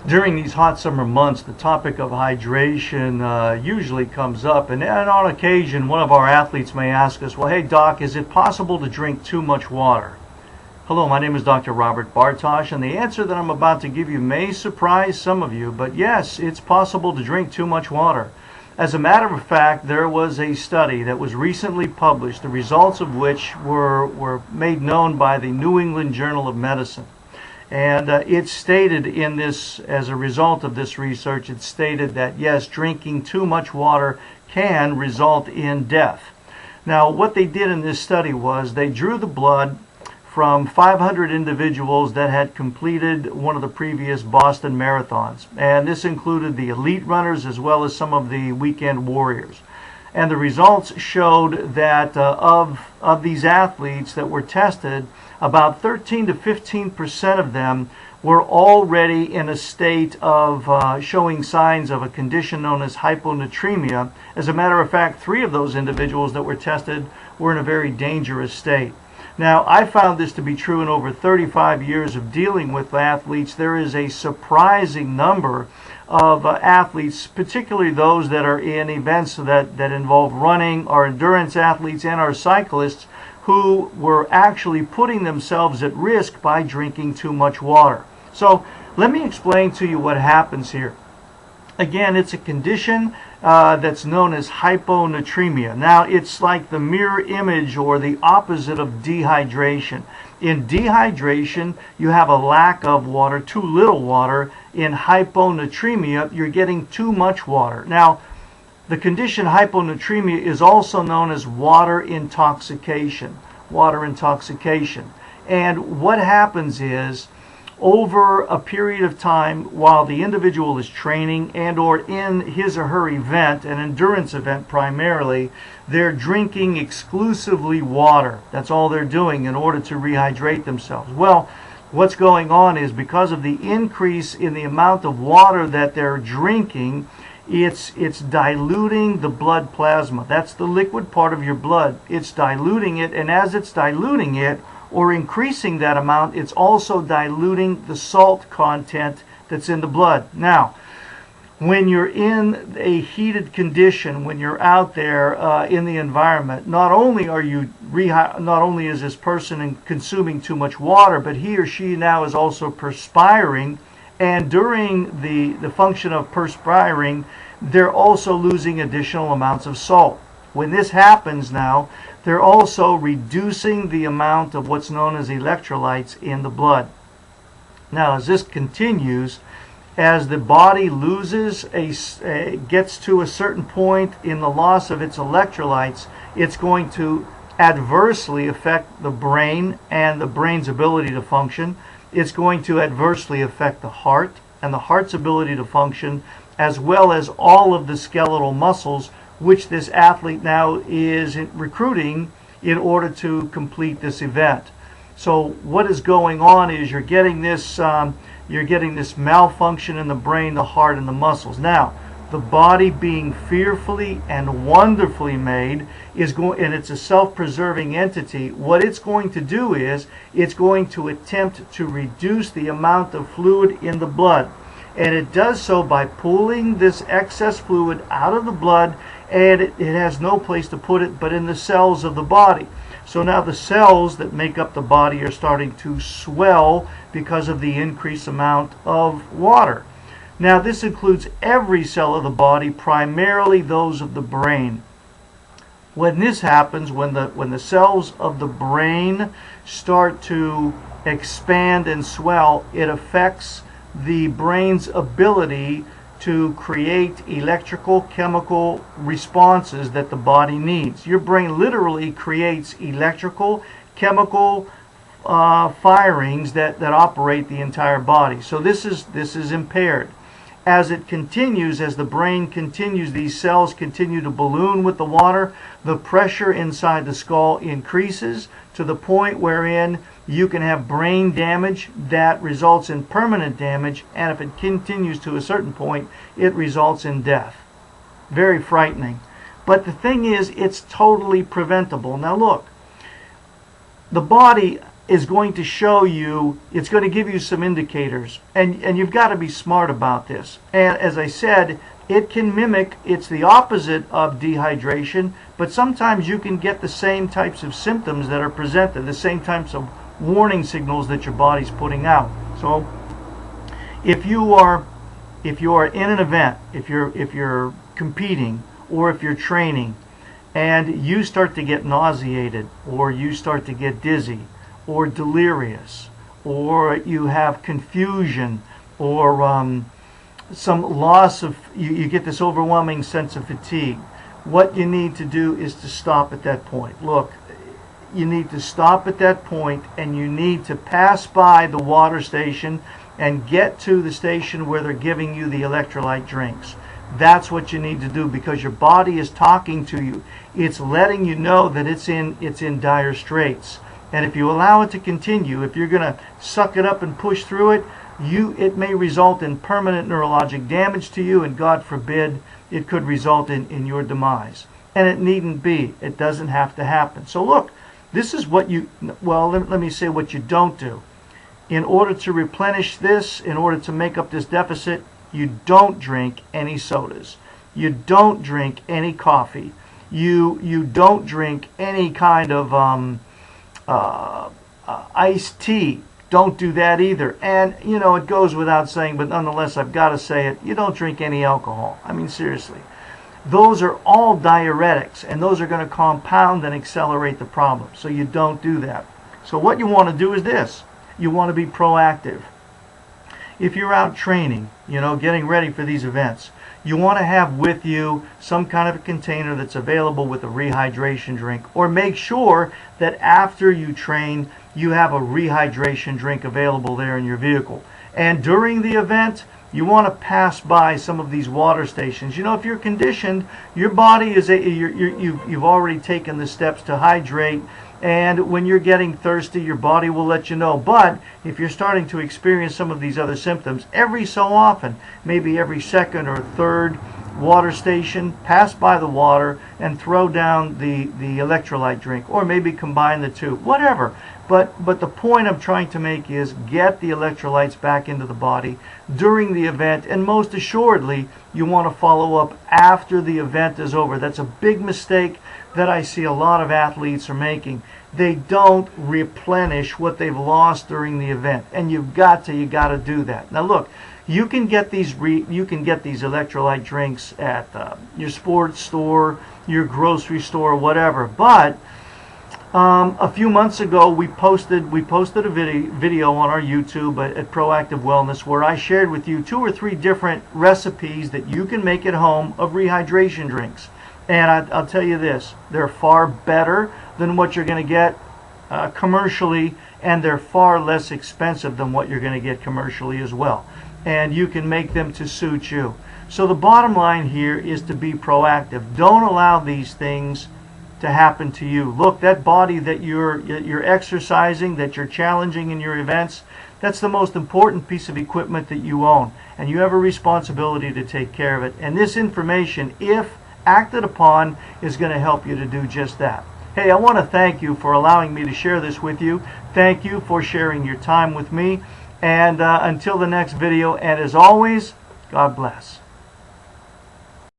During these hot summer months, the topic of hydration usually comes up, and on occasion one of our athletes may ask us, well, hey doc, is it possible to drink too much water? Hello, my name is Dr. Robert Bartosh, and the answer that I'm about to give you may surprise some of you, but yes, it's possible to drink too much water. As a matter of fact, there was a study that was recently published, the results of which were made known by the New England Journal of Medicine. And it stated in this, as a result of this research, it stated that yes, drinking too much water can result in death. Now, what they did in this study was they drew the blood from 500 individuals that had completed one of the previous Boston marathons. And this included the elite runners as well as some of the weekend warriors. And the results showed that of these athletes that were tested, about 13 to 15% of them were already in a state of showing signs of a condition known as hyponatremia. As a matter of fact, 3 of those individuals that were tested were in a very dangerous state. Now, I found this to be true in over 35 years of dealing with athletes. There is a surprising number of athletes, particularly those that are in events that involve running, our endurance athletes and our cyclists, who were actually putting themselves at risk by drinking too much water. So let me explain to you what happens here. Again, it's a condition that's known as hyponatremia. Now, it's like the mirror image or the opposite of dehydration. In dehydration, you have a lack of water, too little water. In hyponatremia, you're getting too much water. Now, the condition hyponatremia is also known as water intoxication. Water intoxication. And what happens is, over a period of time while the individual is training and or in his or her event, an endurance event primarily, they're drinking exclusively water. That's all they're doing in order to rehydrate themselves. Well, what's going on is because of the increase in the amount of water that they're drinking, it's diluting the blood plasma. That's the liquid part of your blood. It's diluting it, and as it's diluting it, or increasing that amount, it's also diluting the salt content that's in the blood. Now, when you're in a heated condition, when you're out there in the environment, not only is this person consuming too much water, but he or she now is also perspiring, and during the function of perspiring, they're also losing additional amounts of salt. When this happens now, they're also reducing the amount of what's known as electrolytes in the blood. Now, as this continues, as the body gets to a certain point in the loss of its electrolytes, it's going to adversely affect the brain and the brain's ability to function. It's going to adversely affect the heart and the heart's ability to function, as well as all of the skeletal muscles, which this athlete now is recruiting in order to complete this event. So what is going on is you're getting this malfunction in the brain, the heart, and the muscles. Now, the body, being fearfully and wonderfully made, and it's a self-preserving entity. What it's going to do is it's going to attempt to reduce the amount of fluid in the blood. And it does so by pulling this excess fluid out of the blood, and it has no place to put it but in the cells of the body. So now the cells that make up the body are starting to swell because of the increased amount of water. Now, this includes every cell of the body, primarily those of the brain. When this happens, when the cells of the brain start to expand and swell, it affects the brain's ability to create electrical chemical responses that the body needs. Your brain literally creates electrical chemical firings that operate the entire body. So this is impaired. As it continues, as the brain continues, these cells continue to balloon with the water, the pressure inside the skull increases to the point wherein you can have brain damage that results in permanent damage, and if it continues to a certain point, it results in death. Very frightening. But the thing is, it's totally preventable. Now look, the body is going to show you, it's going to give you some indicators, and you've got to be smart about this. And as I said, it can mimic, it's the opposite of dehydration, but sometimes you can get the same types of symptoms that are presented, the same types of warning signals that your body's putting out. So if you are in an event, if you're competing, or if you're training, and you start to get nauseated, or you start to get dizzy, or delirious, or you have confusion, or some loss of, you get this overwhelming sense of fatigue, what you need to do is to stop at that point. Look, you need to stop at that point, and you need to pass by the water station and get to the station where they're giving you the electrolyte drinks. That's what you need to do, because your body is talking to you. It's letting you know that it's in dire straits. And if you allow it to continue, if you're going to suck it up and push through it, it may result in permanent neurologic damage to you, and God forbid, it could result in your demise. And it needn't be. It doesn't have to happen. So look, this is what let me say what you don't do. In order to replenish this, in order to make up this deficit, you don't drink any sodas. You don't drink any coffee. You don't drink any kind of iced tea. Don't do that either. And, it goes without saying, but nonetheless, I've got to say it. You don't drink any alcohol. I mean, seriously. Those are all diuretics, and those are going to compound and accelerate the problem. So you don't do that. So what you want to do is this. You want to be proactive. If you're out training, getting ready for these events, you want to have with you some kind of a container that's available with a rehydration drink, or make sure that after you train, you have a rehydration drink available there in your vehicle. And during the event, you want to pass by some of these water stations. If you're conditioned, your body is you've already taken the steps to hydrate, and when you're getting thirsty, your body will let you know. But if you're starting to experience some of these other symptoms, every so often, maybe every second or third water station, pass by the water and throw down the electrolyte drink, or maybe combine the two, whatever. But the point I'm trying to make is get the electrolytes back into the body during the event, and most assuredly, you want to follow up after the event is over. That's a big mistake that I see a lot of athletes are making. They don't replenish what they've lost during the event, and you got to do that. Now look, you can get these electrolyte drinks at your sports store, your grocery store, whatever. But a few months ago, we posted a video on our YouTube at Proactive Wellness, where I shared with you 2 or 3 different recipes that you can make at home of rehydration drinks. And I'll tell you this, they're far better than what you're going to get commercially, and they're far less expensive than what you're going to get commercially as well. And you can make them to suit you. So the bottom line here is to be proactive. Don't allow these things to happen to you. Look, that body that you're exercising, that you're challenging in your events, that's the most important piece of equipment that you own, and you have a responsibility to take care of it. And this information, if acted upon, is going to help you to do just that. Hey, I want to thank you for allowing me to share this with you. Thank you for sharing your time with me. And until the next video, and as always, God bless.